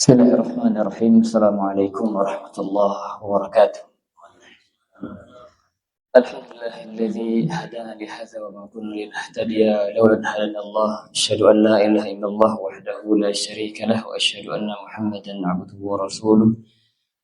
Bismillahirrahmanirrahim. Assalamualaikum warahmatullahi wabarakatuh. Alhamdulillahilladzi hadana li hadza wa ma kunna linahtadiya lawla an hadana Allah. Asyhadu an la ilaha illallah wahdahu la syarika lah wa asyhadu anna Muhammadan 'abduhu wa rasuluh.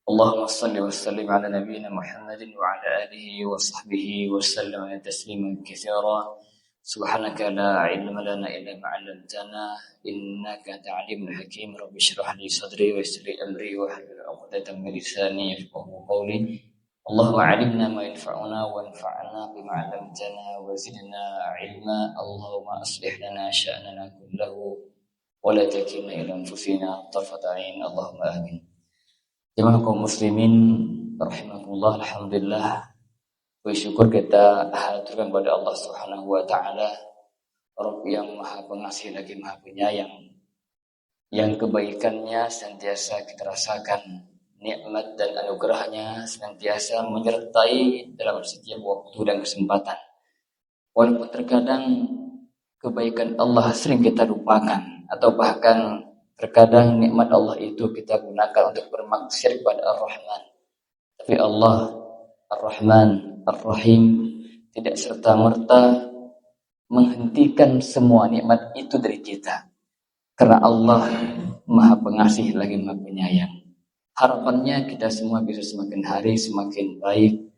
Allahumma shalli wa sallim ala nabiyyina Muhammadin wa ala alihi wa sahbihi wa sallam tasliman katsira. Subhanaka la ilma lana illa ma 'allamtana innaka antal alimul hakim. Rabbi shrah li sadri wa yassir li amri wa hlul 'uqdatam min lisani yafqahu qawli. Allahumma 'allimna ma yanfa'una wa anfa'na bima 'allamtana wa zidna 'ilma. Allahumma aslih lana sya'nana kullahu wa la takilna ila anfusina tarfata 'ain. Allahumma amin. Jemaah kaum muslimin rahimakumullah, alhamdulillah. Bersyukur kita haturkan kepada Allah Subhanahu wa taala, Rabb yang Maha Pengasih lagi Maha Penyayang, yang kebaikannya senantiasa kita rasakan, nikmat dan anugerahnya senantiasa menyertai dalam setiap waktu dan kesempatan. Walaupun terkadang kebaikan Allah sering kita lupakan, atau bahkan terkadang nikmat Allah itu kita gunakan untuk bermaksiat kepada Ar-Rahman. Tapi Allah Ar-Rahman Ar-Rahim tidak serta-merta menghentikan semua nikmat itu dari kita, karena Allah Maha Pengasih lagi Maha Penyayang. Harapannya kita semua bisa semakin hari semakin baik,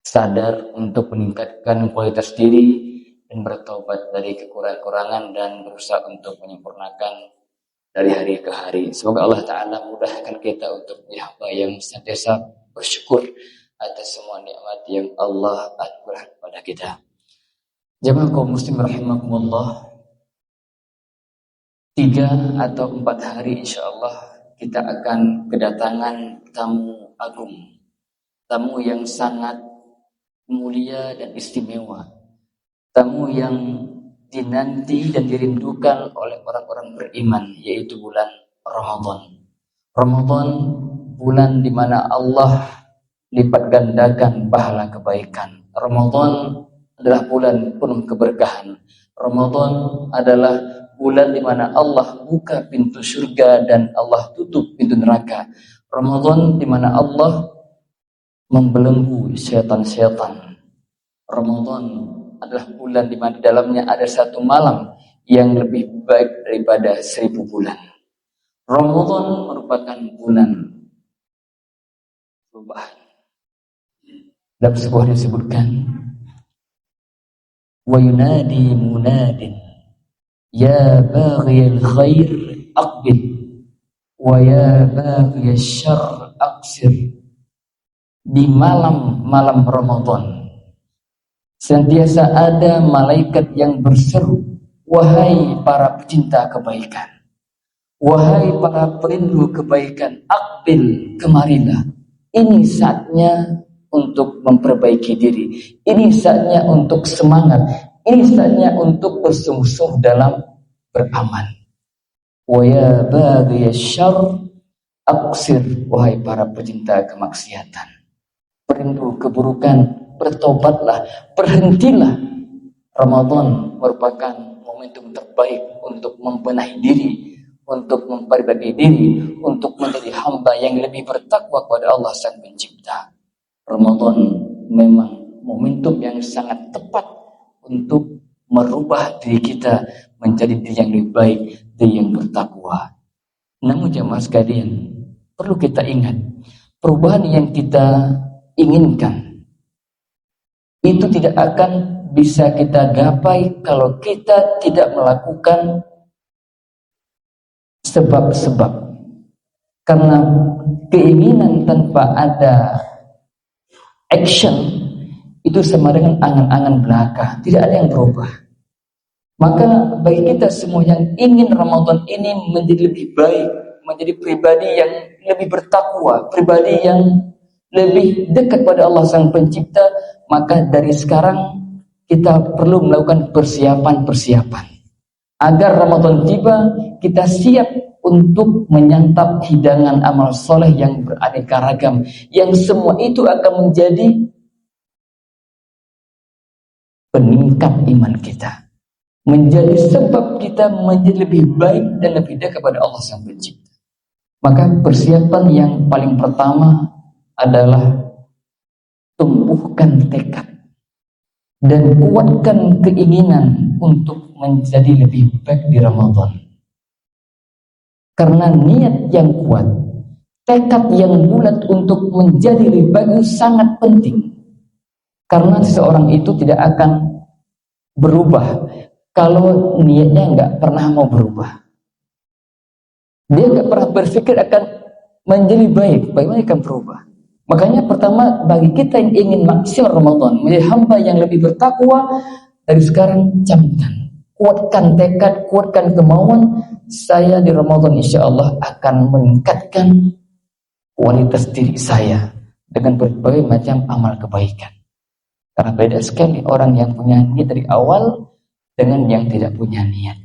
sadar untuk meningkatkan kualitas diri dan bertobat dari kekurangan-kekurangan dan berusaha untuk menyempurnakan dari hari ke hari. Semoga Allah Ta'ala mudahkan kita untuk menjadi hamba yang senantiasa bersyukur atas semua nikmat yang Allah anugerahkan kepada kita. Jemaah kaum muslim rahimakumullah, 3 atau 4 hari insyaallah kita akan kedatangan tamu agung, tamu yang sangat mulia dan istimewa, tamu yang dinanti dan dirindukan oleh orang-orang beriman, yaitu bulan Ramadan. Ramadan, bulan di mana Allah lipat gandakan pahala kebaikan. Ramadan adalah bulan penuh keberkahan. Ramadan adalah bulan di mana Allah buka pintu surga dan Allah tutup pintu neraka. Ramadan di mana Allah membelenggu setan-setan. Ramadan adalah bulan di mana di dalamnya ada satu malam yang lebih baik daripada 1000 bulan. Ramadan merupakan bulan perubahan. Dalam sebuah disebutkan, wa yunadi munadin ya baghiyal khair aqbil wa ya baghiyal syarr aqsir. Di malam-malam Ramadan senantiasa ada malaikat yang berseru, wahai para pecinta kebaikan, wahai para perindu kebaikan, aqbil, kemarilah. Ini saatnya untuk memperbaiki diri. Ini saatnya untuk semangat. Ini saatnya untuk bersungguh-sungguh dalam beramal. Wa ya baghiyash syarr aqsir, wahai para pecinta kemaksiatan, perindu keburukan, bertobatlah, berhentilah. Ramadan merupakan momentum terbaik untuk membenahi diri, untuk memperbaiki diri, untuk menjadi hamba yang lebih bertakwa kepada Allah Sang Pencipta. Ramadan memang momentum yang sangat tepat untuk merubah diri kita menjadi diri yang lebih baik, diri yang bertakwa. Namun jemaah sekalian, perlu kita ingat, perubahan yang kita inginkan itu tidak akan bisa kita gapai kalau kita tidak melakukan sebab-sebab. Karena keinginan tanpa ada action itu sama dengan angan-angan belaka, tidak ada yang berubah. Maka bagi kita semua yang ingin Ramadan ini menjadi lebih baik, menjadi pribadi yang lebih bertakwa, pribadi yang lebih dekat pada Allah Sang Pencipta, maka dari sekarang kita perlu melakukan persiapan-persiapan agar Ramadan tiba kita siap untuk menyantap hidangan amal soleh yang beraneka ragam, yang semua itu akan menjadi peningkat iman kita. menjadi sebab kita menjadi lebih baik dan lebih dekat kepada Allah Sang Pencipta. Maka persiapan yang paling pertama adalah tumbuhkan tekad dan kuatkan keinginan untuk menjadi lebih baik di Ramadan. Karena niat yang kuat, tekad yang bulat untuk menjadi lebih baik itu sangat penting. Karena seseorang itu tidak akan berubah kalau niatnya nggak pernah mau berubah. Dia nggak pernah berpikir akan menjadi baik, bagaimana akan berubah. Makanya pertama, bagi kita yang ingin maksimal Ramadan, menjadi hamba yang lebih bertakwa, dari sekarang camkan, kuatkan tekad, kuatkan kemauan. Saya di Ramadan insya Allah akan meningkatkan kualitas diri saya dengan berbagai macam amal kebaikan. Karena beda sekali orang yang punya niat dari awal dengan yang tidak punya niat.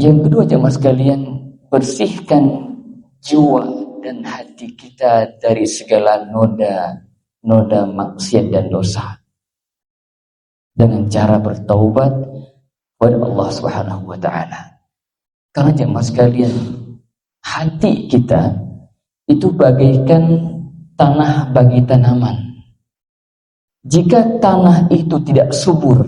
Yang kedua, jemaah sekalian, bersihkan jiwa dan hati kita dari segala noda maksiat dan dosa dengan cara bertaubat kepada Allah Subhanahu wa taala. Karena jemaah sekalian, hati kita itu bagaikan tanah bagi tanaman. Jika tanah itu tidak subur,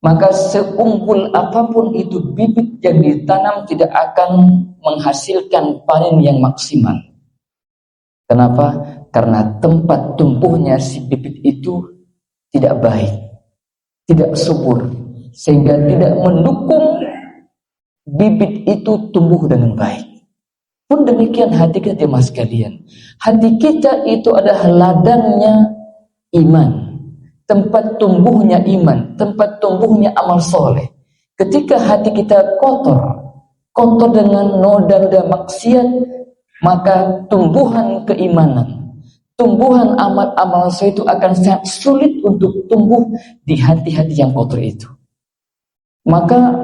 maka seunggul apapun itu bibit yang ditanam tidak akan menghasilkan panen yang maksimal. Kenapa? Karena tempat tumbuhnya si bibit itu tidak baik, tidak subur, sehingga tidak mendukung bibit itu tumbuh dengan baik. Pun demikian hati kita, jemaah sekalian. Hati kita itu adalah ladangnya iman, tempat tumbuhnya iman, tempat tumbuhnya amal soleh. Ketika hati kita kotor dengan noda-noda maksiat, maka tumbuhan keimanan, tumbuhan amal-amal soleh itu akan sangat sulit untuk tumbuh di hati-hati yang kotor itu. Maka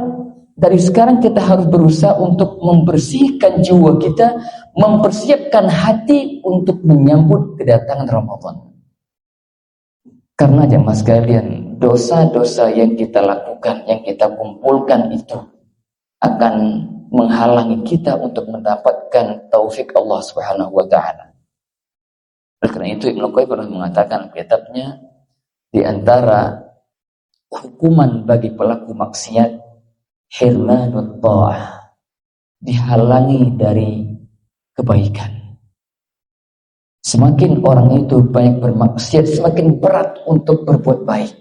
dari sekarang kita harus berusaha untuk membersihkan jiwa kita, mempersiapkan hati untuk menyambut kedatangan Ramadan. Karena jemaah sekalian, dosa-dosa yang kita lakukan, yang kita kumpulkan itu akan menghalangi kita untuk mendapatkan taufik Allah Subhanahu wa taala. Oleh karena itu Ibnu Qayyim pernah mengatakan kitabnya, di antara hukuman bagi pelaku maksiat, hirmanut ta'ah, dihalangi dari kebaikan. Semakin orang itu banyak bermaksiat, semakin berat untuk berbuat baik.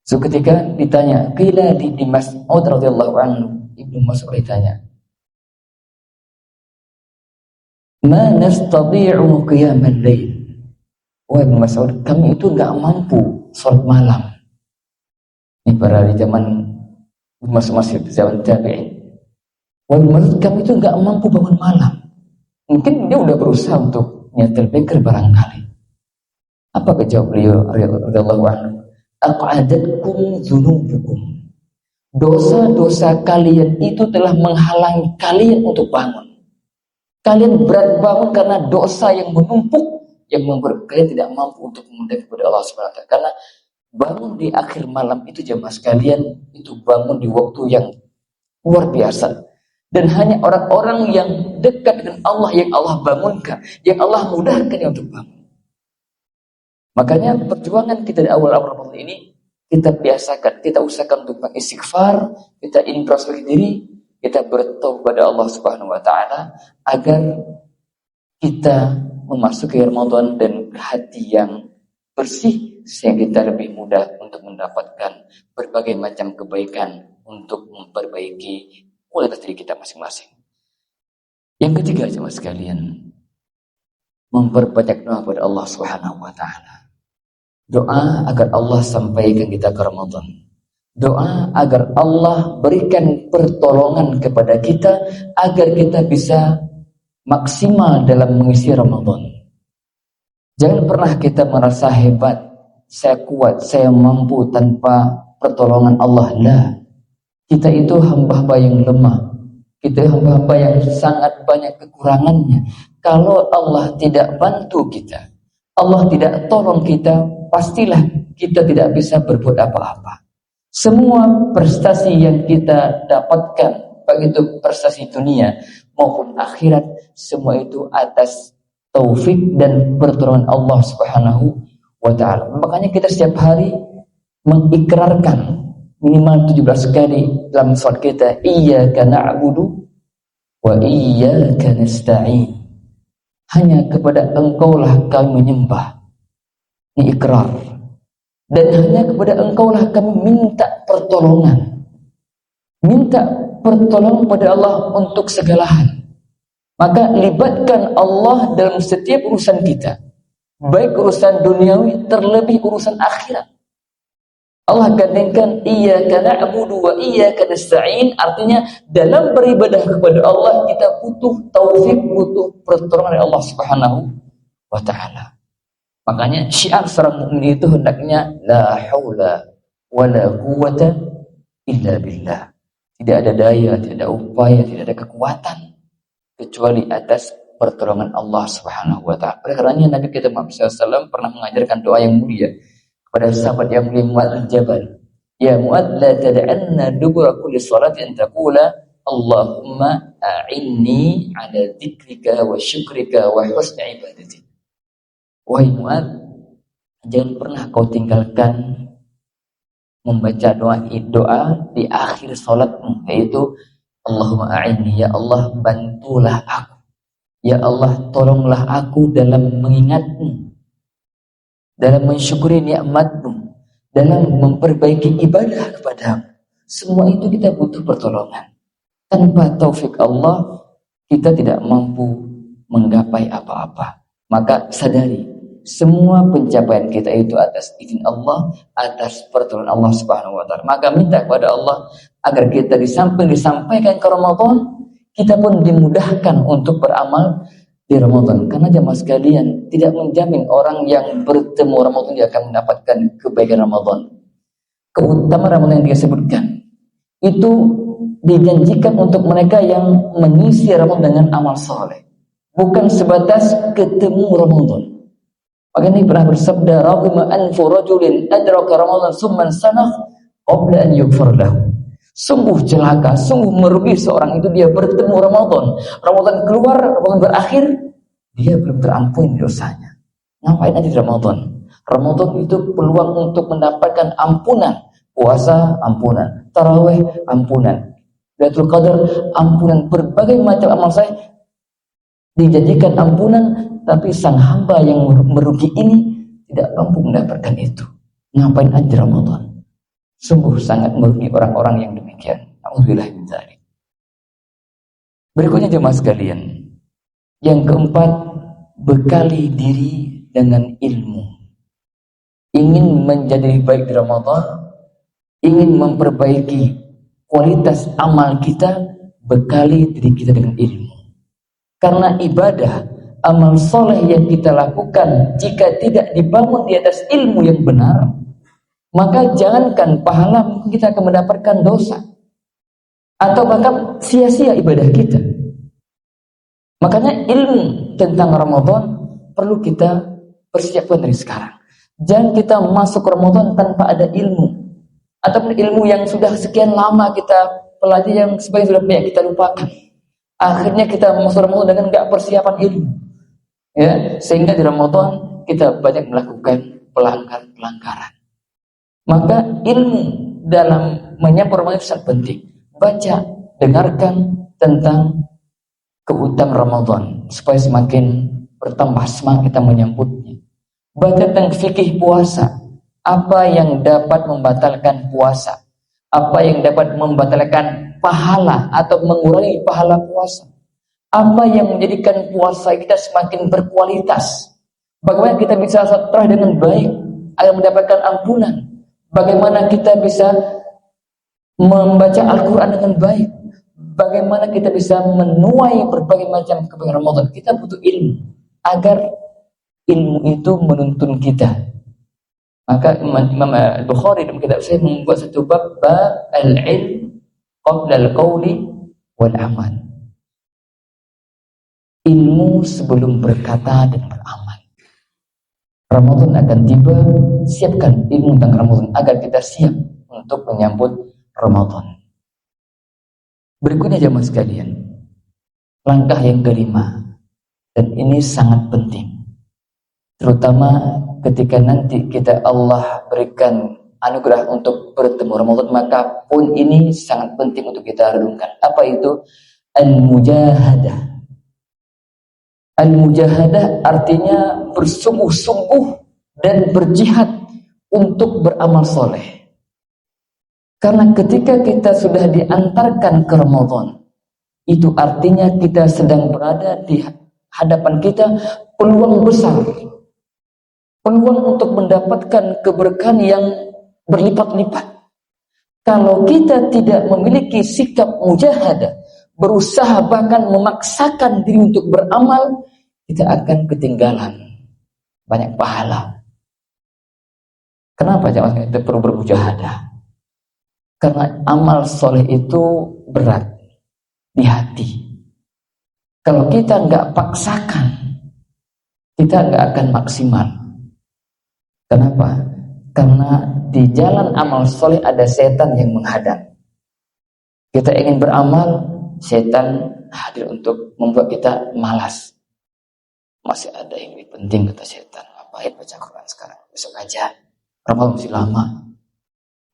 So ketika ditanya, qila di Mas'ud radhiyallahu anhu, Ibnu Mas'ud ditanya, "Ma nastati'u qiyamal lail?" Wahai Ibnu Mas'ud, kami itu enggak mampu salat malam. Ini pada di zaman masih zaman tabi'in. Wahai Ibnu Mas'ud, kami itu enggak mampu bangun malam. Mungkin dia udah berusaha untuk nyetel beker barangkali. Apa kejawab beliau radhiyallahu anhu? Aq'adatkum dzunubukum. Dosa-dosa kalian itu telah menghalangi kalian untuk bangun. Kalian berat bangun karena dosa yang menumpuk, yang membuat kalian tidak mampu untuk mendekat kepada Allah Subhanahu wa taala. Karena bangun di akhir malam itu jemaah sekalian, itu bangun di waktu yang luar biasa. Dan hanya orang-orang yang dekat dengan Allah yang Allah bangunkan, yang Allah mudahkan untuk bangun. Makanya perjuangan kita di awal-awal Ramadan ini, kita biasakan, kita usahakan untuk mengistighfar, kita introspeksi diri, kita bertaubat kepada Allah Subhanahu wa taala agar kita memasuki Ramadan dan hati yang bersih, sehingga kita lebih mudah untuk mendapatkan berbagai macam kebaikan untuk memperbaiki kualitas diri kita masing-masing. Yang ketiga, jemaah sekalian, memperbanyak doa kepada Allah Subhanahu wa taala. Doa agar Allah sampaikan kita ke Ramadan. Doa agar Allah berikan pertolongan kepada kita agar kita bisa maksimal dalam mengisi Ramadan. Jangan pernah kita merasa hebat, saya kuat, saya mampu tanpa pertolongan Allah. Lah. Kita itu hamba-hamba yang lemah. Kita hamba-hamba yang sangat banyak kekurangannya. Kalau Allah tidak bantu kita, Allah tidak tolong kita, pastilah kita tidak bisa berbuat apa-apa. Semua prestasi yang kita dapatkan, baik itu prestasi dunia maupun akhirat, semua itu atas taufik dan pertolongan Allah Subhanahu wa ta'ala. Makanya kita setiap hari mengikrarkan minimal 17 kali dalam salat kita, iyyaka na'budu wa iyyaka nasta'in. Hanya kepada Engkaulah kami menyembah. Ini ikrar. Dan hanya kepada Engkaulah kami minta pertolongan. Minta pertolongan pada Allah untuk segala hal. Maka libatkan Allah dalam setiap urusan kita. Baik urusan duniawi, terlebih urusan akhirat. Allah gandengkan iyyaka na'budu wa iyyaka nasta'in, artinya dalam beribadah kepada Allah kita butuh taufik, butuh pertolongan dari Allah Subhanahu wa ta'ala. Makanya syiar seorang mukmin itu hendaknya la haula wala quwata illa billah. Tidak ada daya, tidak ada upaya, tidak ada kekuatan kecuali atas pertolongan Allah Subhanahu wa ta'ala. Oleh karenanya Nabi kita Muhammad SAW pernah mengajarkan doa yang mulia pada sahabat yang mulia Mu'adz bin Jabal. Ya Mu'adz, la tad'anna dubura kulli salatin taqula Allahumma a'inni ala dzikrika wa syukrika wa husni ibadatik. Wahai Mu'adz, jangan pernah kau tinggalkan membaca doa di akhir salatmu, yaitu Allahumma a'inni, ya Allah bantulah aku, ya Allah tolonglah aku dalam mengingatmu, dalam mensyukuri nikmatmu, dalam memperbaiki ibadah kepadamu. Semua itu kita butuh pertolongan. Tanpa taufik Allah kita tidak mampu menggapai apa-apa. Maka sadari, semua pencapaian kita itu atas izin Allah, atas pertolongan Allah Subhanahu wa ta'ala. Maka minta kepada Allah agar kita disampaikan ke Ramadan, kita pun dimudahkan untuk beramal di Ramadan. Karena jemaah sekalian, tidak menjamin orang yang bertemu Ramadan dia akan mendapatkan kebaikan Ramadan. Keutamaan Ramadan yang dia sebutkan itu dijanjikan untuk mereka yang mengisi Ramadan dengan amal soleh, bukan sebatas ketemu Ramadan. Makanya pernah bersabda, "Raghima anfu rajulin adraka Ramadan summan sanah qabla an yughfar lahu." Sungguh celaka, sungguh merugi seorang itu dia bertemu Ramadan. Ramadan keluar, Ramadan berakhir, dia belum terampuni dosanya. Ngapain aja di Ramadan? Ramadan itu peluang untuk mendapatkan ampunan. Puasa, ampunan. Tarawih, ampunan. Lailatul Qadar, ampunan. Berbagai macam amal saya dijanjikan ampunan, tapi sang hamba yang merugi ini tidak mampu mendapatkan itu. Ngapain aja Ramadan? Sungguh sangat merugi orang-orang yang demikian. Alhamdulillah min dzalik. Berikutnya jemaah sekalian, yang keempat, bekali diri dengan ilmu. Ingin menjadi baik di Ramadan, ingin memperbaiki kualitas amal kita, bekali diri kita dengan ilmu. Karena ibadah, amal soleh yang kita lakukan jika tidak dibangun di atas ilmu yang benar, maka jangankan pahala, kita akan mendapatkan dosa atau bahkan sia-sia ibadah kita. Makanya ilmu tentang Ramadan perlu kita persiapkan dari sekarang. Jangan kita masuk Ramadan tanpa ada ilmu, ataupun ilmu yang sudah sekian lama kita pelajari yang sebagian sudah banyak kita lupakan. Akhirnya kita masuk Ramadan dengan enggak persiapan ilmu, ya, sehingga di Ramadan kita banyak melakukan pelanggaran. Maka ilmu dalam menyambut Ramadan itu sangat penting. Baca, dengarkan tentang keutamaan Ramadan supaya semakin bertambah semangat kita menyambutnya. Baca tentang fikih puasa, apa yang dapat membatalkan puasa, apa yang dapat membatalkan pahala atau mengurangi pahala puasa, apa yang menjadikan puasa kita semakin berkualitas, bagaimana kita bisa sholat dengan baik agar mendapatkan ampunan, bagaimana kita bisa membaca Al-Quran dengan baik, bagaimana kita bisa menuai berbagai macam kebaikan Ramadan. Kita butuh ilmu agar ilmu itu menuntun kita. Maka Imam Al-Bukhari dalam kitab saya membuat satu bab al-ilm qabla al-qawli wal amal. Ilmu sebelum berkata dan beramal. Ramadan akan tiba, siapkan ilmu tentang Ramadan agar kita siap untuk menyambut Ramadan. Berikutnya jemaah sekalian, langkah yang kelima, dan ini sangat penting, terutama ketika nanti Allah berikan anugerah untuk bertemu Ramadan, maka pun ini sangat penting untuk kita renungkan. Apa itu? Al-mujahadah. Al-mujahadah artinya bersungguh-sungguh dan berjihad untuk beramal soleh. Karena ketika kita sudah diantarkan ke Ramadan, itu artinya kita sedang berada di hadapan kita peluang besar, peluang untuk mendapatkan keberkahan yang berlipat-lipat. Kalau kita tidak memiliki sikap mujahadah, berusaha bahkan memaksakan diri untuk beramal, kita akan ketinggalan banyak pahala. Kenapa jemaah kita perlu bermujahadah? Karena amal soleh itu berat di hati. Kalau kita nggak paksakan, kita nggak akan maksimal. Kenapa? Karena di jalan amal soleh ada setan yang menghadang. Kita ingin beramal, setan hadir untuk membuat kita malas. Masih ada yang lebih penting, kata setan. Ngapain baca Quran sekarang? Besok aja. Ramadan masih lama.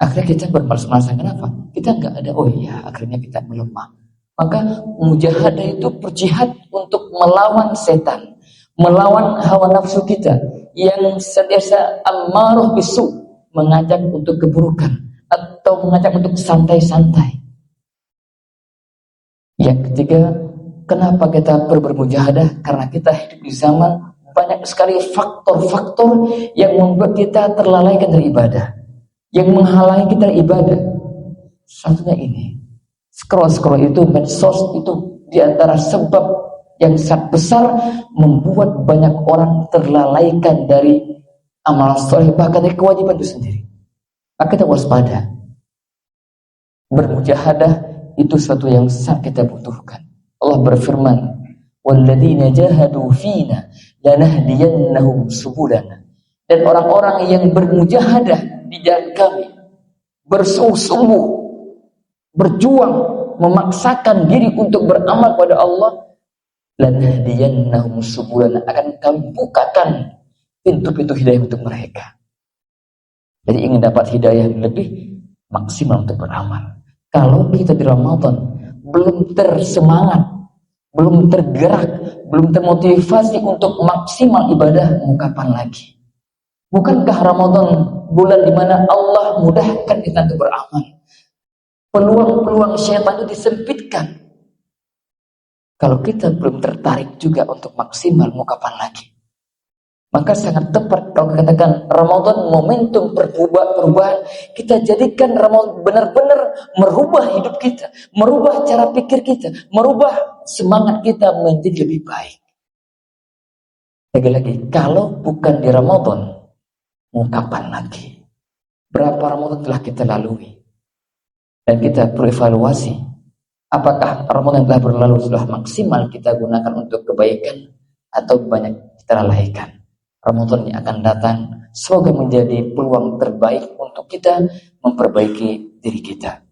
Akhirnya kita bermalas-malasan. Kenapa? Kita nggak ada. Oh iya, akhirnya kita melemah. Maka mujahadah itu berjihad untuk melawan setan, melawan hawa nafsu kita yang sentiasa ammaruh bisu, mengajak untuk keburukan atau mengajak untuk santai-santai. Yang ketiga, kenapa kita perlu bermujahadah? Karena kita hidup di zaman banyak sekali faktor-faktor yang membuat kita terlalaikan dari ibadah, yang menghalangi kita dari ibadah. Satunya ini, scroll itu, medsos itu diantara sebab yang sangat besar membuat banyak orang terlalaikan dari amal soleh, bahkan dari kewajiban itu sendiri. Maka kita waspada. Bermujahadah itu sesuatu yang sangat kita butuhkan. Allah berfirman, "Walladzina jahadu fina lanahdiyannahum subulana." Dan orang-orang yang bermujahadah di jalan kami, bersungguh-sungguh, berjuang, memaksakan diri untuk beramal pada Allah, lanahdiyannahum subulana, akan kami bukakan pintu-pintu hidayah untuk mereka. Jadi ingin dapat hidayah lebih maksimal untuk beramal. Kalau kita di Ramadan belum tersemangat, belum tergerak, belum termotivasi untuk maksimal ibadah, mau kapan lagi? Bukankah Ramadan bulan di mana Allah mudahkan kita untuk beramal? Peluang-peluang syaitan itu disempitkan. Kalau kita belum tertarik juga untuk maksimal, mau kapan lagi? Maka sangat tepat kalau katakan Ramadan momentum perubahan. Kita jadikan Ramadan benar-benar merubah hidup kita, merubah cara pikir kita, merubah semangat kita menjadi lebih baik. Lagi-lagi, kalau bukan di Ramadan, mau kapan lagi? Berapa Ramadan telah kita lalui? Dan kita perlu evaluasi, apakah Ramadan yang telah berlalu sudah maksimal kita gunakan untuk kebaikan atau banyak kita lalaikan? Ramadan yang akan datang semoga menjadi peluang terbaik untuk kita memperbaiki diri kita.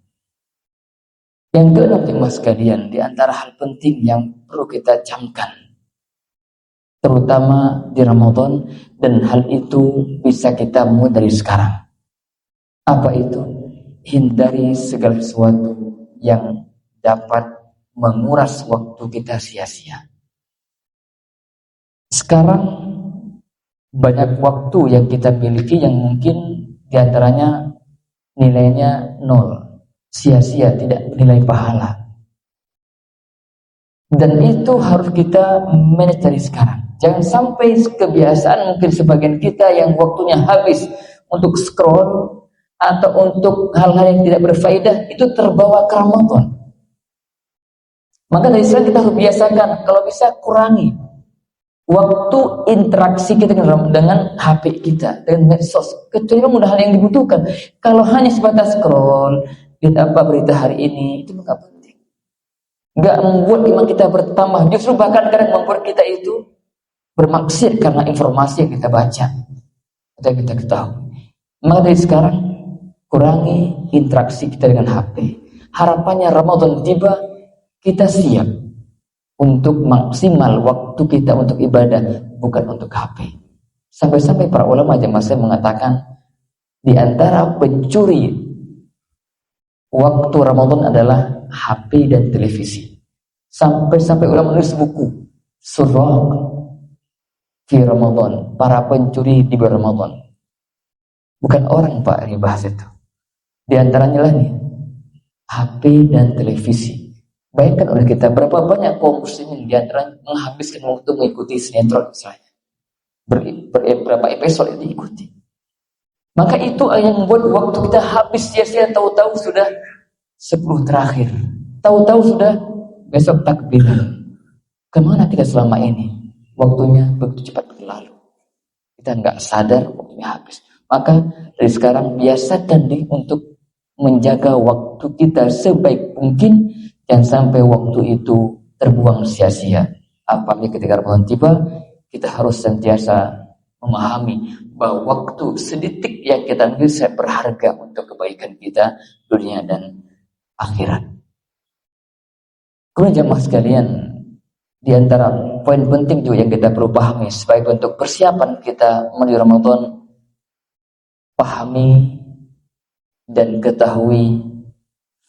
Yang keenam, jemaah sekalian, di antara hal penting yang perlu kita camkan, terutama di Ramadan, dan hal itu bisa kita mulai dari sekarang. Apa itu? Hindari segala sesuatu yang dapat menguras waktu kita sia-sia. Sekarang banyak waktu yang kita miliki yang mungkin diantaranya nilainya 0, sia-sia, tidak bernilai pahala. Dan itu harus kita manage dari sekarang. Jangan sampai kebiasaan mungkin sebagian kita yang waktunya habis untuk scroll atau untuk hal-hal yang tidak berfaedah itu terbawa ke Ramadan. Maka dari sekarang kita harus biasakan, kalau bisa kurangi waktu interaksi kita dengan HP kita, dengan medsos, kecuali memang hal yang dibutuhkan. Kalau hanya sebatas scroll, lihat apa berita hari ini, itu nggak penting. Nggak membuat iman kita bertambah, justru bahkan kadang membuat kita itu bermaksiat karena informasi yang kita baca atau yang kita ketahui. Maka dari sekarang kurangi interaksi kita dengan HP. Harapannya Ramadan tiba, kita siap untuk maksimal waktu kita untuk ibadah, bukan untuk HP. Sampai-sampai para ulama jamaah mengatakan di antara pencuri waktu Ramadan adalah HP dan televisi. Sampai-sampai ulama menulis buku Suraq fi Ramadan, para pencuri di bulan Ramadan. Bukan orang Pak ini bahas itu. Di antaranya lah nih HP dan televisi. Bayangkan oleh kita berapa banyak kaum muslimin di antaranya menghabiskan waktu mengikuti sinetron misalnya. Berapa episode yang diikuti. Maka itu yang membuat waktu kita habis sia-sia, tahu-tahu sudah 10 terakhir. Tahu-tahu sudah besok takbiran. Kemana kita selama ini? Waktunya begitu cepat berlalu. Kita nggak sadar waktunya habis. Maka dari sekarang biasakan diri untuk menjaga waktu kita sebaik mungkin. Jangan sampai waktu itu terbuang sia-sia. Apalagi ketika Ramadan tiba, kita harus sentiasa memahami bahwa waktu sedetik yang kita miliki berharga untuk kebaikan kita dunia dan akhirat. Kemudian jamaah sekalian, di antara poin penting juga yang kita perlu pahami sebagai bentuk persiapan kita menuju Ramadan, pahami dan ketahui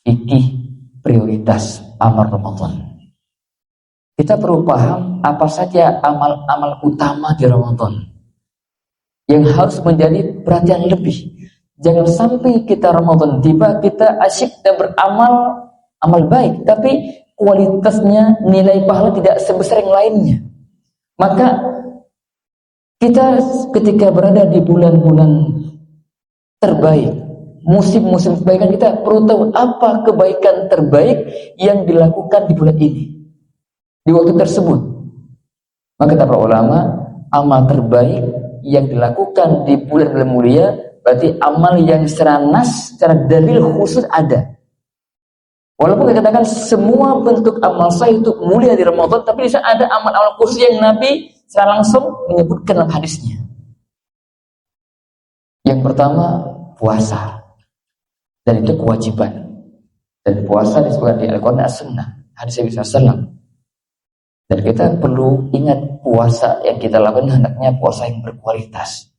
fikih prioritas amal Ramadan. Kita perlu paham apa saja amal-amal utama di Ramadan yang harus menjadi perhatian lebih. Jangan sampai kita Ramadan tiba, kita asyik dan beramal amal baik, tapi kualitasnya, nilai pahala tidak sebesar yang lainnya. Maka kita ketika berada di bulan-bulan terbaik, musim-musim kebaikan, kita perlu tahu apa kebaikan terbaik yang dilakukan di bulan ini, di waktu tersebut. Maka kata para ulama, amal terbaik yang dilakukan di bulan-bulan mulia berarti amal yang secara nas, secara dalil khusus ada. Walaupun dikatakan semua bentuk amal saya itu mulia di Ramadan, tapi di sana ada amal-amal khusus yang Nabi secara langsung menyebutkan dalam hadisnya. Yang pertama, puasa. Dan itu kewajiban. Dan puasa disebutkan di Al-Quran As-Sunnah, hadis Nabi SAW. Dan kita perlu ingat puasa yang kita lakukan hendaknya puasa yang berkualitas.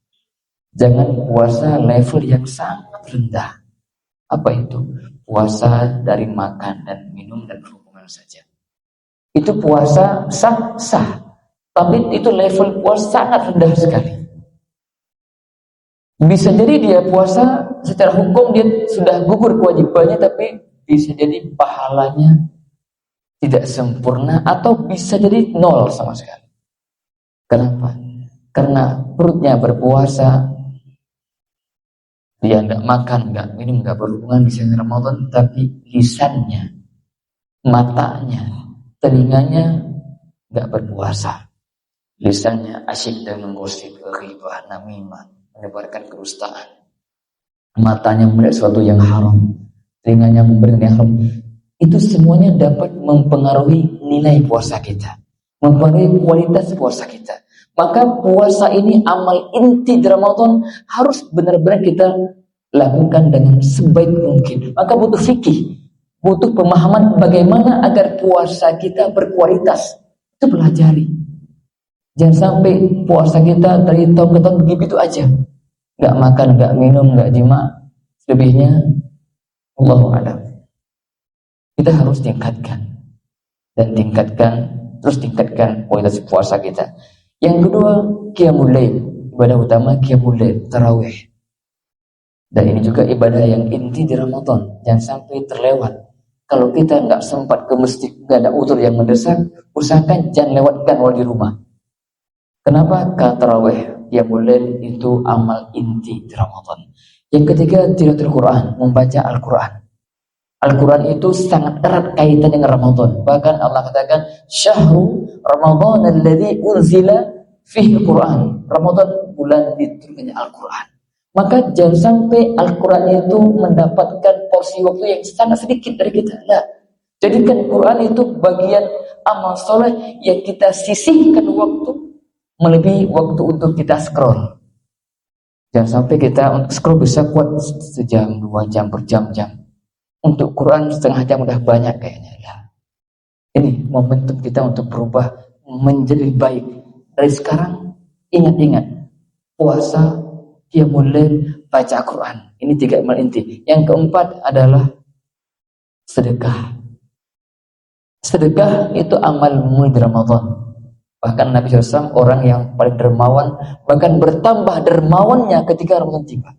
Jangan puasa level yang sangat rendah. Apa itu? Puasa dari makan dan minum dan berhubungan saja. Itu puasa sah. Tapi itu level puasa sangat rendah sekali. Bisa jadi dia puasa secara hukum dia sudah gugur kewajibannya, tapi bisa jadi pahalanya tidak sempurna atau bisa jadi nol sama sekali. Kenapa? Karena perutnya berpuasa, dia nggak makan, nggak minum, nggak berhubungan di bulan Ramadan, tapi lisannya, matanya, telinganya nggak berpuasa. Lisannya asyik dan menggosip, ghibah, namimah, menebarkan kedustaan. Matanya melihat sesuatu yang haram, telinganya memberikan yang haram. Itu semuanya dapat mempengaruhi nilai puasa kita, mempengaruhi kualitas puasa kita. Maka puasa ini amal inti di Ramadan harus benar-benar kita lakukan dengan sebaik mungkin. Maka butuh fikih, butuh pemahaman bagaimana agar puasa kita berkualitas. Itu pelajari. Jangan sampai puasa kita dari tahun ke tahun begitu aja. Gak makan, gak minum, gak jima. Selebihnya Allahu a'lam. Kita harus tingkatkan terus tingkatkan kualitas puasa kita. Yang kedua, qiyamul lail, ibadah utama qiyamul lail, tarawih. Dan ini juga ibadah yang inti di Ramadan, jangan sampai terlewat. Kalau kita nggak sempat ke masjid, nggak ada udzur yang mendesak, usahakan jangan lewatkan walau di rumah. Kenapa? Karena tarawih, qiyamul lail itu amal inti di Ramadan. Yang ketiga, tilawatul Quran, membaca Al-Quran. Al-Quran itu sangat erat kaitan dengan Ramadan. Bahkan Allah katakan, Syahru Ramadan alladzi unzila fihi Al-Quran. Ramadan bulan diturunkannya Al-Quran. Maka jangan sampai Al-Quran itu mendapatkan porsi waktu yang sangat sedikit dari kita. Nah, jadikan Quran itu bagian amal soleh yang kita sisihkan waktu melebihi waktu untuk kita scroll. Jangan sampai kita untuk scroll bisa kuat sejam, 2 jam, berjam-jam. Untuk Quran setengah jam udah banyak kayaknya. Nah, ini momentum kita untuk berubah menjadi baik. Dari sekarang ingat-ingat puasa, qiyamul lail, baca Quran. Ini 3 amal inti. Yang keempat adalah sedekah. Sedekah itu amal mulai di Ramadan. Bahkan Nabi SAW orang yang paling dermawan, bahkan bertambah dermawannya ketika Ramadan tiba.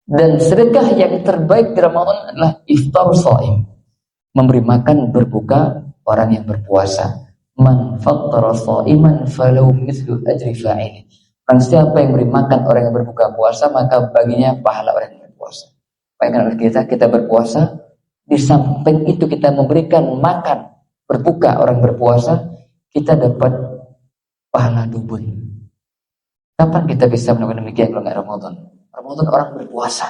Dan sedekah yang terbaik di Ramadan adalah iftar shaim, memberi makan berbuka orang yang berpuasa. Man fattara shaiman falau mithlu ajri fa'ili. Dan siapa yang beri makan orang yang berbuka puasa, maka baginya pahala orang yang berpuasa. Bayangkan kita berpuasa, di samping itu kita memberikan makan berbuka orang berpuasa, kita dapat pahala double. Kapan kita bisa melakukan demikian kalau nggak Ramadan? Ramadan orang berpuasa,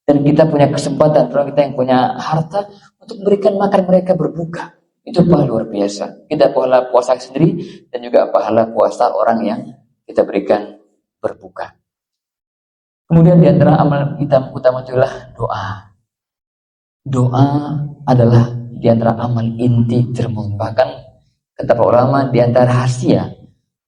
dan kita punya kesempatan, orang kita yang punya harta untuk memberikan makan mereka berbuka. Itu pahala luar biasa. Kita pahala puasa sendiri dan juga pahala puasa orang yang kita berikan berbuka. Kemudian di antara amal kita utama adalah doa. Doa adalah di antara amal inti Ramadan. Bahkan kata para ulama, di antara rahasia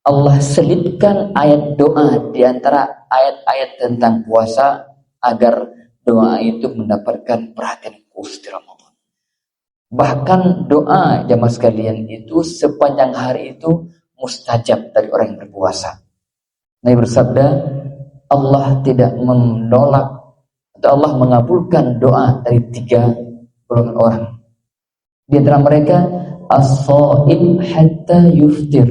Allah selipkan ayat doa di antara ayat-ayat tentang puasa agar doa itu mendapatkan perhatian khusus di Ramadan. Bahkan doa jamaah sekalian itu sepanjang hari itu mustajab dari orang yang berpuasa. Nabi bersabda, Allah tidak menolak atau Allah mengabulkan doa dari 3 golongan orang. Di antara mereka as-shaim hatta yuftir,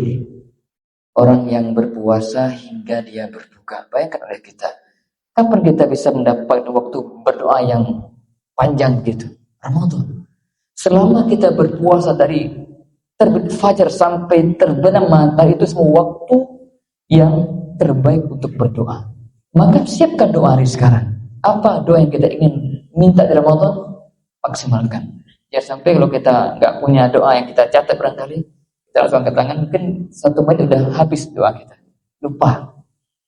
orang yang berpuasa hingga dia berbuka. Bayangkan oleh kita, kapan kita bisa mendapatkan waktu berdoa yang panjang gitu? Ramadan. Selama kita berpuasa dari terbit fajar sampai terbenam matahari, itu semua waktu yang terbaik untuk berdoa. Maka siapkan doa hari sekarang. Apa doa yang kita ingin minta di Ramadan? Maksimalkan. Ya sampai kalau kita nggak punya doa yang kita catat barangkali, kita langsung angkat tangan, mungkin 1 menit udah habis doa kita. Lupa.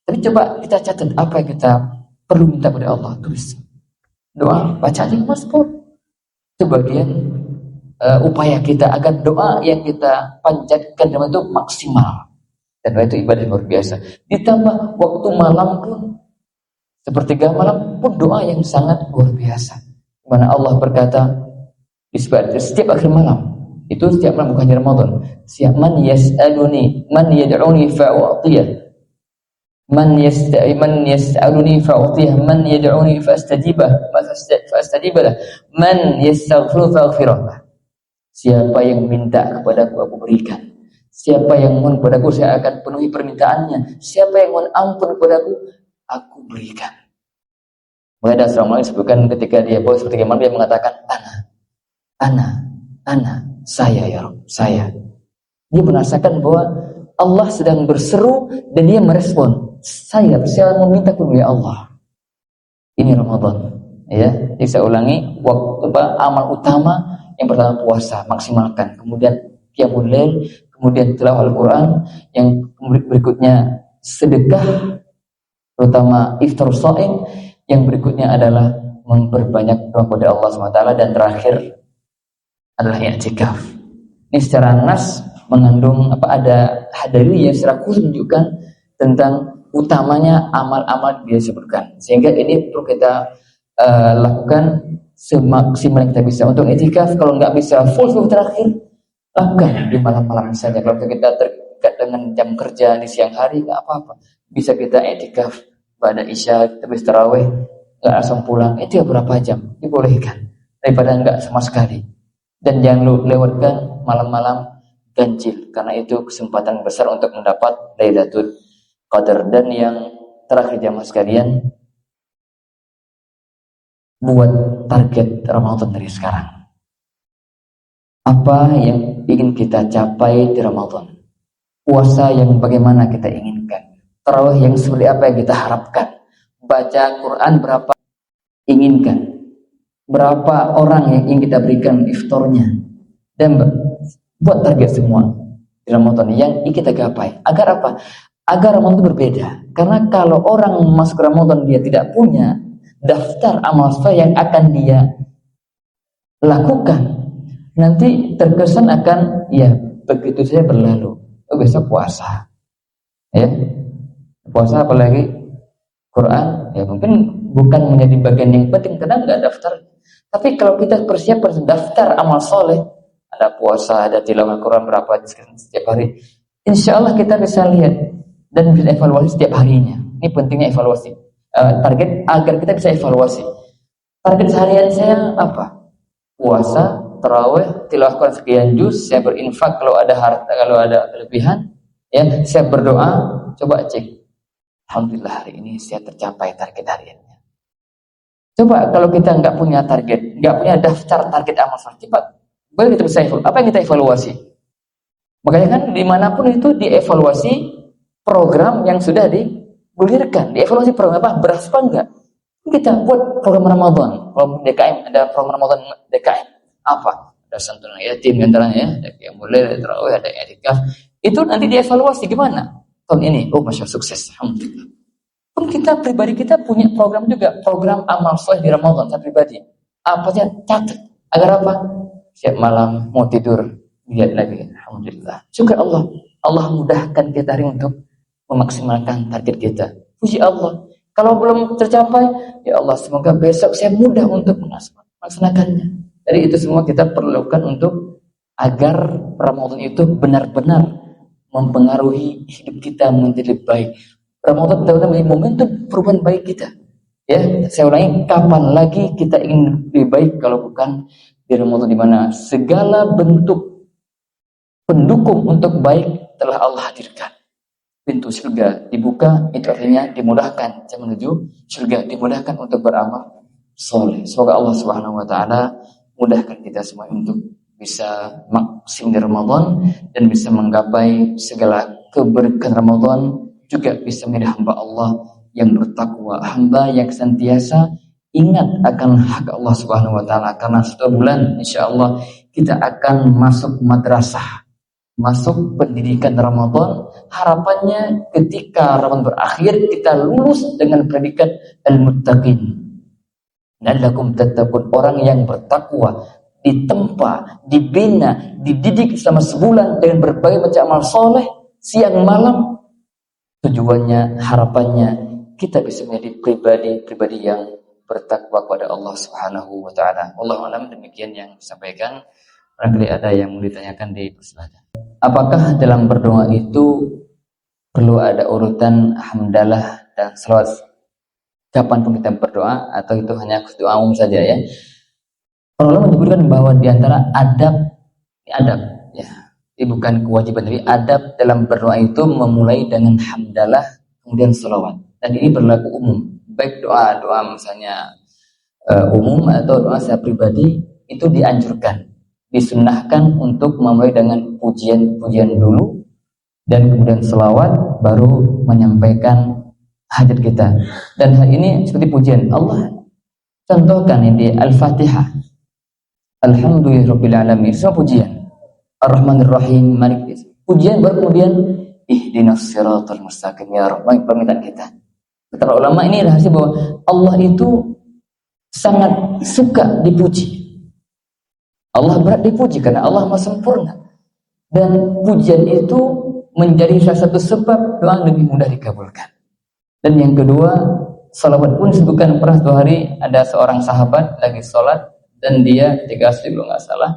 Tapi coba kita catat apa yang kita perlu minta pada Allah. Tulis. Doa, baca aja Mas Pur. Itu bagian upaya kita agar doa yang kita panjatkan itu maksimal. Dan itu ibadah luar biasa. Ditambah waktu malam pun, sepertiga malam pun doa yang sangat luar biasa. Mana Allah berkata di setiap akhir malam, itu setiap malam bukan di Ramadan. Siap man yas'aluni, man yad'uni fa'u'tiyah. Man yas'aluni fa'u'tiyah, man yad'uni fa'astajibah, fa'astajibah. Man yastaghfiru fa'aghfirah. Siapa yang minta kepadaku, aku berikan. Siapa yang mohon kepadaku, saya akan penuhi permintaannya. Siapa yang mohon ampun kepadaku, aku berikan. Maka ada seorang yang disebutkan ketika dia bawa seperti malam, dia mengatakan ana, saya ya Rabb, saya. Dia merasakan bahwa Allah sedang berseru dan dia merespon, saya meminta kepada ya Allah. Ini Ramadan, ya. Jadi saya ulangi, amal utama yang pertama puasa, maksimalkan. Kemudian qiyamul lail, kemudian tilawah Al-Quran, yang berikutnya sedekah, terutama iftar shaim, yang berikutnya adalah memperbanyak doa kepada Allah SWT, dan terakhir adalah i'tikaf. Ini secara nas mengandung ada hadari yang secara khusus menunjukkan tentang utamanya amal-amal dia sebutkan, sehingga ini perlu kita lakukan semaksimal yang kita bisa. Untuk i'tikaf kalau nggak bisa full terakhir, lakukan di malam-malam saja. Kalau kita terikat dengan jam kerja di siang hari, nggak apa-apa. Bisa kita i'tikaf pada isya, habis tarawih, nggak langsung pulang. Itu berapa jam? Dibolehkan. Daripada nggak sama sekali. Dan jangan lewatkan malam-malam ganjil, karena itu kesempatan besar untuk mendapat Lailatul Qadar. Dan yang terakhir jamaah sekalian, buat target Ramadan dari sekarang. Apa yang ingin kita capai di Ramadan? Puasa yang bagaimana kita inginkan? Tarawih yang seperti apa yang kita harapkan? Baca Quran berapa inginkan? Berapa orang yang ingin kita berikan iftarnya? Dan buat target semua di Ramadan yang ingin kita gapai. Agar apa? agar Ramadan itu berbeda. Karena kalau orang masuk Ramadan dia tidak punya daftar amal soleh yang akan dia lakukan, nanti terkesan akan ya begitu saja berlalu. Oh, besok puasa, ya puasa apalagi Quran, ya mungkin bukan menjadi bagian yang penting karena nggak daftar. Tapi kalau kita persiapkan daftar amal soleh, ada puasa, ada tilawah Quran berapa setiap hari, insya Allah kita bisa lihat dan bisa evaluasi setiap harinya. Ini pentingnya evaluasi. Target agar kita bisa evaluasi. Target seharian saya apa? Puasa, tarawih, tilawah Quran sekian juz, saya berinfak kalau ada harta, kalau ada kelebihan, ya, saya berdoa, coba cek. Alhamdulillah hari ini saya tercapai target hariannya. Coba kalau kita nggak punya target, nggak punya daftar target amal soleh, cepat, boleh kita bisa apa yang kita evaluasi? Makanya kan dimanapun itu dievaluasi program yang sudah digulirkan, dievaluasi program apa, berhasil enggak? Kita buat program Ramadan, program DKM, ada program Ramadan DKM, apa? Ada santunan yatim antaranya, ya, yang mulai dari tarawih, ada i'tikaf, itu nanti dievaluasi gimana? Tahun ini, oh masya Allah sukses, alhamdulillah. Pun kita pribadi kita punya program juga, program amal soleh di Ramadan, saya pribadi. Apa saja catat, agar apa? Siap malam mau tidur, lihat lagi, alhamdulillah. Syukur Allah, Allah mudahkan kita hari untuk memaksimalkan target kita. Puji Allah. Kalau belum tercapai, ya Allah semoga besok saya mudah untuk melaksanakannya. Jadi itu semua kita perlukan untuk agar Ramadan itu benar-benar mempengaruhi hidup kita menjadi baik. Ramadan adalah momentum perubahan baik kita. Ya, saya ulangi, kapan lagi kita ingin lebih baik kalau bukan di Ramadan, di mana segala bentuk pendukung untuk baik telah Allah hadirkan. Pintu surga dibuka, itu artinya dimudahkan menuju surga, dimudahkan untuk beramal soleh. Semoga Allah Subhanahu wa taala mudahkan kita semua untuk bisa maksim di Ramadan dan bisa menggapai segala keberkahan Ramadan, juga bisa menjadi hamba Allah yang bertakwa, hamba yang senantiasa ingat akan hak Allah Subhanahu wa taala, karena setiap bulan insyaallah kita akan masuk madrasah, masuk pendidikan Ramadan. Harapannya ketika Ramadan berakhir kita lulus dengan predikat al-muttaqin. La'allakum tattaqun, orang yang bertakwa, ditempa, dibina, dididik selama sebulan dengan berbagai macam amal soleh siang malam. Tujuannya, harapannya kita bisa menjadi pribadi yang bertakwa kepada Allah Subhanahu wa taala. Wallahu a'lam, demikian yang disampaikan. Barangkali ada yang mau ditanyakan di persilakan. Apakah dalam berdoa itu perlu ada urutan hamdalah dan selawat kapan pun kita berdoa, atau itu hanya doa umum saja ya? Allah menyebutkan bahwa di antara adab ya, ini bukan kewajiban, tapi adab dalam berdoa itu memulai dengan hamdalah kemudian selawat. Dan ini berlaku umum, baik doa misalnya umum atau doa saya pribadi, itu dianjurkan, disunnahkan untuk memulai dengan pujian dulu dan kemudian selawat, baru menyampaikan hajat kita. Dan hal ini seperti pujian Allah contohkan ini Al-Fatihah, Alhamdulillahirabbil alamin, semua pujian. Ar-Rahmanir Rahim, Malik, pujian, baru kemudian ihdinas siratal mustaqim, ya Rabb, permintaan kita. Kata ulama ini rahasia bahwa Allah itu sangat suka dipuji. Allah berat dipuji karena Allah Maha sempurna. Dan pujian itu menjadi salah satu sebab doa lebih mudah dikabulkan. Dan yang kedua, salawat pun disebutkan. Pernah suatu hari ada seorang sahabat lagi sholat, dan dia ketika asli kalau nggak salah,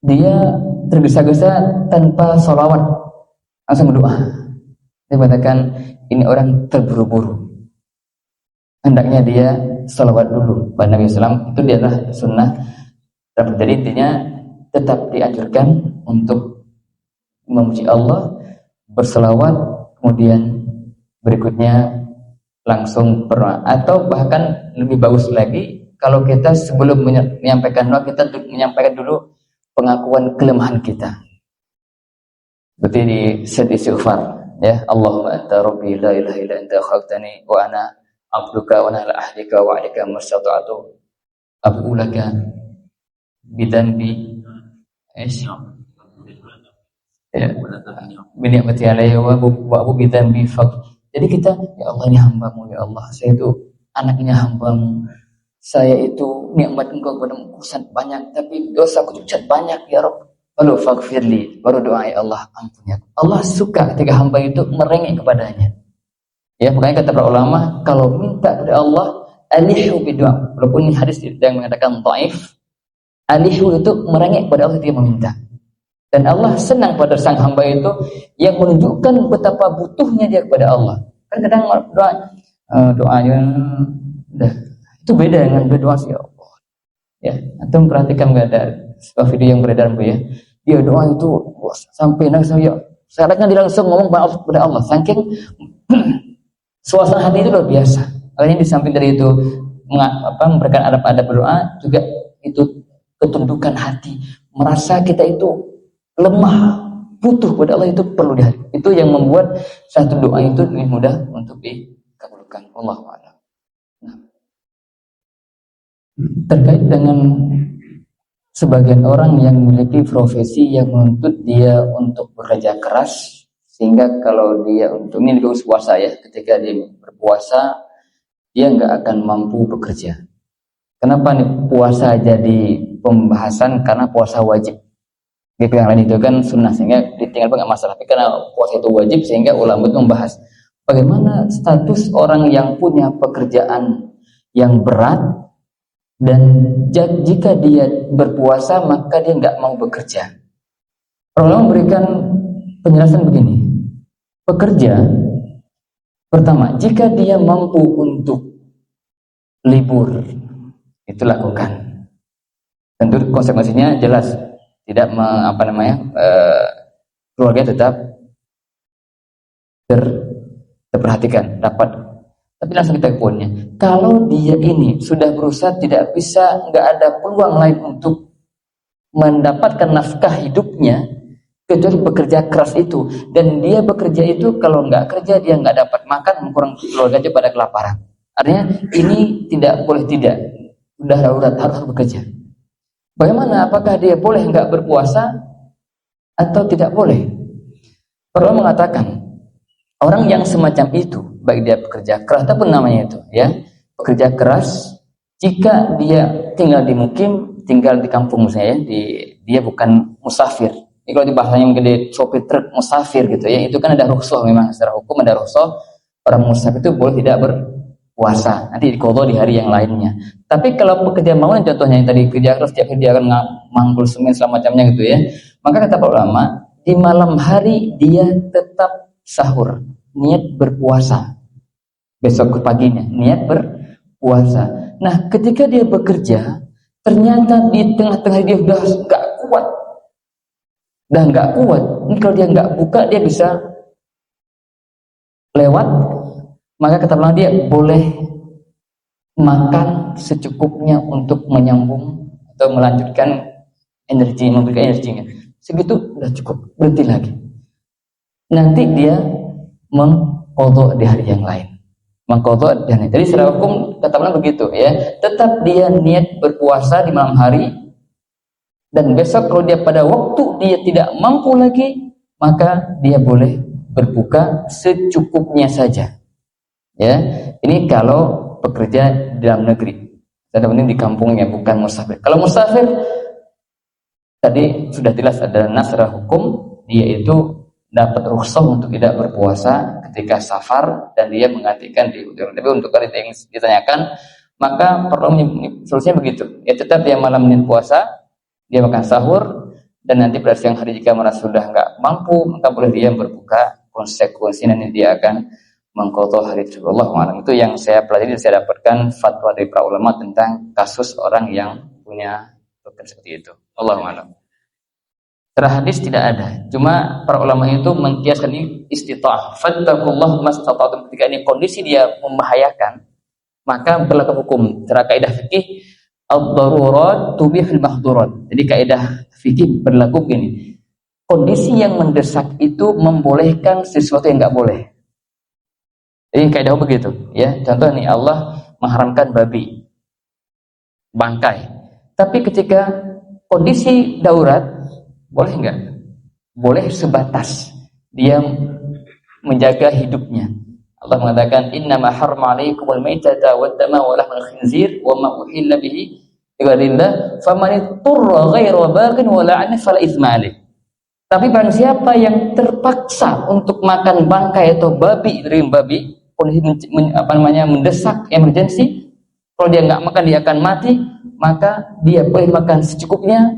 dia tergesa-gesa tanpa salawat, langsung berdoa. Dia mengatakan ini orang terburu-buru, hendaknya dia salawat dulu pada Nabi SAW. Itu adalah sunnah. Jadi intinya tetap dianjurkan untuk memuji Allah, berselawat, kemudian berikutnya langsung berdoa. Atau bahkan lebih bagus lagi, kalau kita sebelum menyampaikan doa, kita menyampaikan dulu pengakuan kelemahan kita. Seperti di set istighfar, ya, Allahumma anta rabbi la ilaha illa anta khalaqtani wa ana abduka wa ana ala ahdika wa wa'dika mastata'tu abu laka bidanbi Ya. Binikmati alayya wa abu bidzambi faq. Jadi kita, ya Allah, ini hambamu, ya Allah, saya itu anaknya hambamu, saya itu nikmat engkau kepadamu sangat banyak, tapi dosaku itu sangat banyak ya Rabb. Lalu faghfirli, baru doa, ya Allah ampuni aku. Allah suka ketika hamba itu merengek kepadanya. Ya, makanya kata para ulama, kalau minta kepada Allah, alihu bidu'a. Walaupun ini hadis yang mengatakan dhaif, alihu itu merengek kepada Allah ketika meminta. Dan Allah senang pada sang hamba itu yang menunjukkan betapa butuhnya dia kepada Allah. Kan kadang doanya itu beda dengan berdoa sih, ya Allah. Ya, antum perhatikan, nggak ada sebuah video yang beredar, Bu, ya. Dia doa itu sampai nangis, ya. Sekarang dia langsung ngomong kepada Allah. Saking suasana hati itu luar biasa. Makanya di samping dari itu memberikan adab-adab berdoa, juga itu ketundukan hati, merasa kita itu lemah, butuh pada Allah, itu perlu dihati. Itu yang membuat satu doa itu lebih mudah untuk dikabulkan. Allahu a'lam. Nah, terkait dengan sebagian orang yang memiliki profesi yang menuntut dia untuk bekerja keras, sehingga kalau dia untuk ini juga puasa, ya, ketika dia berpuasa dia nggak akan mampu bekerja. Kenapa nih puasa jadi pembahasan? Karena puasa wajib. Gitu, yang lain itu kan sunnah, sehingga ditinggal nggak masalah. Tapi karena puasa itu wajib, sehingga ulama itu membahas bagaimana status orang yang punya pekerjaan yang berat dan jika dia berpuasa maka dia nggak mau bekerja. Ulama memberikan penjelasan begini: pekerja, pertama, jika dia mampu untuk libur, itu lakukan. Tentu konsekuensinya jelas. Tidak keluarga tetap terperhatikan, dapat. Tapi langsung kita ke poinnya. Kalau dia ini sudah berusaha tidak bisa, nggak ada peluang lain untuk mendapatkan nafkah hidupnya kecuali bekerja keras itu, dan dia bekerja itu kalau nggak kerja dia nggak dapat makan, kurang keluarga aja pada kelaparan. Artinya ini tidak boleh, tidak, sudah darurat, harus bekerja. Bagaimana? Apakah dia boleh nggak berpuasa atau tidak boleh? Perlu mengatakan orang yang semacam itu, baik dia pekerja keras ataupun namanya itu, ya, pekerja keras, jika dia tinggal di mukim, tinggal di kampung misalnya, dia bukan musafir. Ini kalau di bahasanya mungkin di sopir truk musafir gitu, ya, itu kan ada rukhsah, memang secara hukum ada rukhsah orang musafir itu boleh tidak berpuasa, nanti diqadha di hari yang lainnya. Tapi kalau pekerja bangunan contohnya yang tadi kerja keras, setiap hari dia akan manggul semen segala macamnya gitu, ya, maka kata para ulama, di malam hari dia tetap sahur, niat berpuasa. Besok paginya niat berpuasa. Nah, ketika dia bekerja, ternyata di tengah-tengah dia udah nggak kuat. Ini kalau dia nggak buka, dia bisa lewat. Maka kata ulama, dia boleh makan secukupnya untuk menyambung atau melanjutkan energi, memberikan energinya. Segitu udah cukup, berhenti lagi. Nanti dia mengqadha di hari yang lain. Mengqadha dan jadi secara hukum kata ulama begitu, ya. Tetap dia niat berpuasa di malam hari, dan besok kalau dia pada waktu dia tidak mampu lagi, maka dia boleh berbuka secukupnya saja. Ya, ini kalau pekerja di dalam negeri, dan penting di kampungnya, bukan musafir. Kalau musafir tadi sudah jelas ada nasrah hukum, dia itu dapat rukhsah untuk tidak berpuasa ketika safar, dan dia menggantikan di udhur. Tapi untuk kalau yang ditanyakan, maka perlu solusinya begitu. Ya, tetap dia malam niat puasa, dia makan sahur, dan nanti pada siang hari jika merasa sudah nggak mampu, maka boleh dia berbuka. Konsekuensinya nanti dia akan mengqadha hari tersebut. Allahu a'lam. Itu yang saya pelajari dan saya dapatkan fatwa dari para ulama tentang kasus orang yang punya pekerjaan seperti itu. Allahu a'lam. Secara hadis tidak ada. Cuma para ulama itu mengkiaskan ini istita'ah. Fattaqullaha mastata'tum. Ketika ini kondisi dia membahayakan, maka berlaku hukum. Secara kaidah fikih, ad-darurat tubihul mahdurat. Jadi kaidah fikih berlaku begini. Kondisi yang mendesak itu membolehkan sesuatu yang enggak boleh. Jadi kaidah begitu, ya. Contoh nih, Allah mengharamkan babi, bangkai. Tapi ketika kondisi darurat, boleh enggak? boleh sebatas dia menjaga hidupnya. Allah mengatakan innama harrama 'alaikumul maitata wad-dama wa lahmal khinzir wa ma uhilla bihi ligairillah faman ittara ghaira baghin wa la'ana fala itsma 'alaih. Tapi barang siapa yang terpaksa untuk makan bangkai atau babi dari babi, mendesak emergensi, kalau dia nggak makan dia akan mati, maka dia boleh makan secukupnya,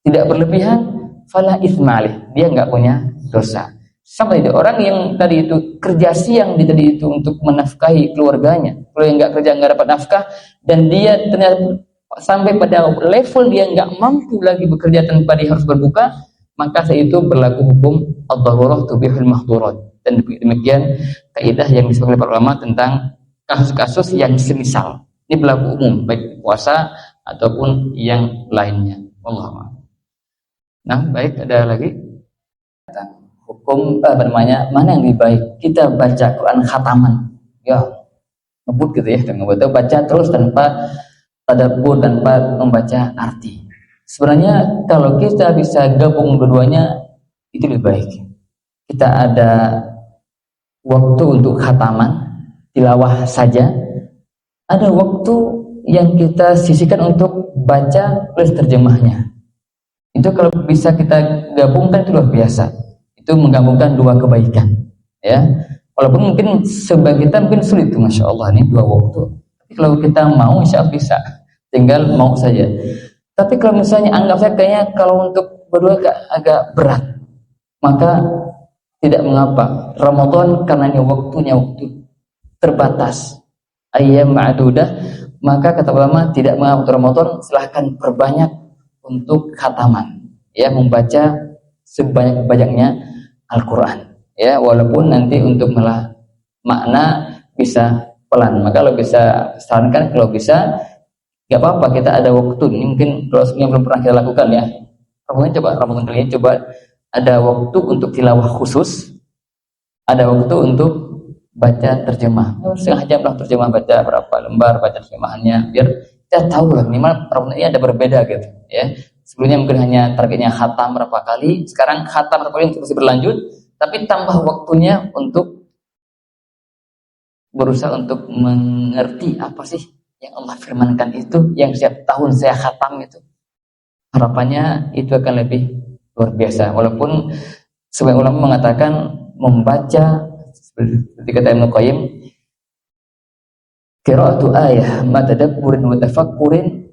tidak berlebihan, fala itsma 'alaih. Dia nggak punya dosa. Sama itu orang yang tadi itu kerja siang di tadi itu untuk menafkahi keluarganya, kalau yang nggak kerja nggak dapat nafkah, dan dia ternyata sampai pada level dia nggak mampu lagi bekerja tanpa dia harus berbuka, maka saat itu berlaku hukum ad-darurah tubihul mahdurat. Dan demikian kaidah yang disebut oleh para ulama tentang kasus-kasus yang semisal. Ini berlaku umum baik puasa ataupun yang lainnya. Wallahu a'lam. Nah, baik, ada lagi hukum mana yang lebih baik kita baca Quran khataman, ya ngebut gitu ya, dan baca terus tanpa tadabbur, tanpa membaca arti. Sebenarnya kalau kita bisa gabung keduanya itu lebih baik. Kita ada waktu untuk khataman tilawah saja, ada waktu yang kita sisihkan untuk baca plus terjemahnya. Itu kalau bisa kita gabungkan itu luar biasa. Itu menggabungkan dua kebaikan, ya. Walaupun mungkin sebagai kita mungkin sulit, masya Allah ini dua waktu. Tapi kalau kita mau, insya Allah bisa. Tinggal mau saja. Tapi kalau misalnya anggap saya kayaknya kalau untuk berdua agak berat, maka tidak mengapa. Ramadan karena ini waktunya waktu terbatas, ayyam ma'dudah, maka kata ulama tidak mengapa Ramadan, silahkan perbanyak untuk khataman, ya, membaca sebanyak-banyaknya Al-Quran, ya, walaupun nanti untuk makna bisa pelan. Maka kalau bisa sarankan, kalau bisa nggak apa-apa kita ada waktu. Ini mungkin kalau sebelumnya belum pernah kita lakukan, ya, Ramadan kali ini coba ada waktu untuk tilawah khusus, ada waktu untuk baca terjemah. Setengah jam lah terjemah, baca berapa lembar, baca terjemahannya, biar kita tahu lah minimal Ramadan ini ada berbeda gitu, ya. Sebelumnya mungkin hanya targetnya khatam berapa kali, sekarang khatam berapa kali masih berlanjut, tapi tambah waktunya untuk berusaha untuk mengerti apa sih yang Allah firmankan itu, yang setiap tahun saya khatam itu. Harapannya itu akan lebih luar biasa. Walaupun sebagian ulama mengatakan membaca seperti kata Ibnu Qayyim, qira'atu ayah ma tadabburin wa tafakkurin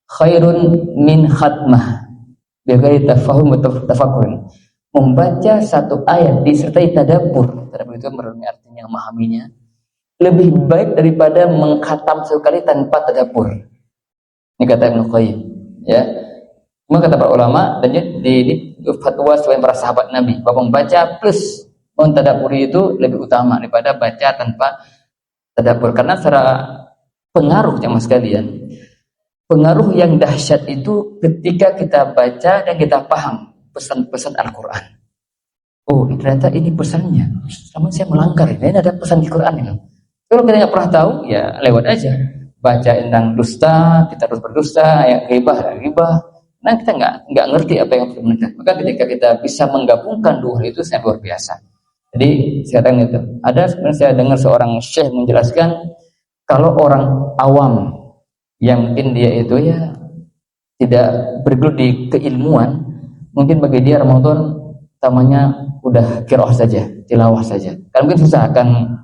khairun min khatmah bighairi tafahum wa tafakkurin. Membaca satu ayat disertai tadabbur, tadabbur itu artinya memahaminya, lebih baik daripada mengkhatam sekali tanpa tadabbur. Ini kata Ibnu Qayyim, ya. Cuma kata para ulama, dan di fatwa sebagian para sahabat Nabi, bahwa membaca plus mentadabburi itu lebih utama daripada baca tanpa tadabbur. Karena secara pengaruh jemaah sekalian, pengaruh yang dahsyat itu ketika kita baca dan kita paham pesan-pesan Al-Quran. Oh, ternyata ini pesannya. Namun saya melanggar, ini ada pesan di Quran ini. Kalau kita nggak pernah tahu, ya lewat aja. Baca tentang dusta, kita harus berdusta, ya ghibah. Nah, kita nggak ngerti apa yang diperintah. Maka ketika kita bisa menggabungkan dua hal itu sangat luar biasa. Jadi sekarang itu ada, sebenarnya saya dengar seorang syekh menjelaskan kalau orang awam yang mungkin dia itu ya tidak bergelut di keilmuan, mungkin bagi dia Ramadan utamanya udah qiraah saja, tilawah saja. Kan mungkin susah akan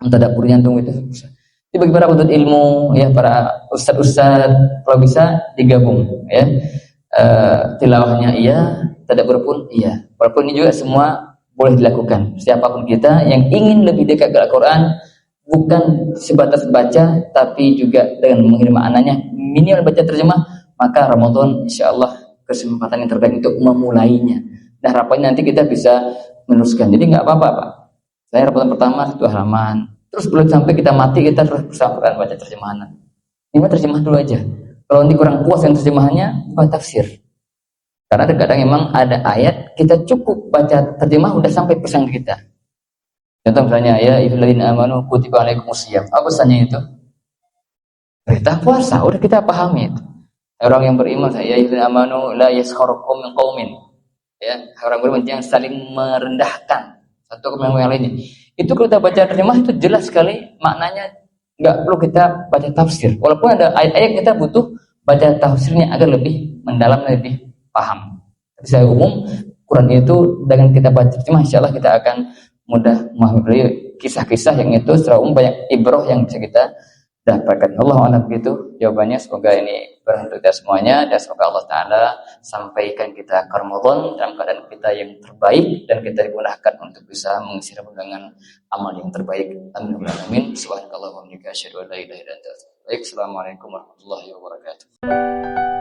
mentadabbur nyantung itu susah. Jadi bagi para penuntut ilmu, ya para ustaz kalau bisa digabung, ya. Tilawahnya iya, tadabbur pun iya. Walaupun ini juga semua boleh dilakukan. Siapapun kita yang ingin lebih dekat ke Al-Quran, bukan sebatas baca, tapi juga dengan mengirim maknanya, minimal baca terjemah, maka Ramadan insya Allah kesempatan yang terbaik untuk memulainya. Dan harapannya nanti kita bisa meneruskan. Jadi nggak apa-apa, Pak. Saya Ramadan pertama 1 halaman, terus belum sampai kita mati kita terus berusaha baca terjemahan. Ini terjemah dulu aja. Kalau nanti kurang puas dengan terjemahannya, buat tafsir. Karena terkadang memang ada ayat kita cukup baca terjemah udah sampai pesan kita. Contoh misalnya ya ayyuhalladzina amanu kutiba alaikumusiyam. Apa pesannya itu? Perintah puasa, udah kita pahami itu. Orang yang beriman, ya ayyuhalladzina amanu la yaskharu qaumin min qaumin Ya, orang beriman yang saling merendahkan satu kepada yang lainnya. Itu kalau kita baca terjemah itu jelas sekali maknanya, nggak perlu kita baca tafsir. Walaupun ada ayat-ayat kita butuh baca tafsirnya agar lebih mendalam, lebih paham. Tapi secara umum Quran itu dengan kita baca terjemah, insya Allah kita akan mudah memahami kisah-kisah yang itu secara umum banyak ibrah yang bisa kita dapatkan. Allah a'lam begitu jawabannya. Semoga ini beruntung kita semuanya, dan semoga Allah Ta'ala sampaikan kita ke Ramadan dalam keadaan kita yang terbaik, dan kita digunakan untuk bisa mengisi Ramadan dengan amal yang terbaik. Amin. Subhanallah wa bihamdihi asyhadu an la ilaha illa anta astaghfiruka wa atubu ilaik. Assalamualaikum warahmatullahi wabarakatuh.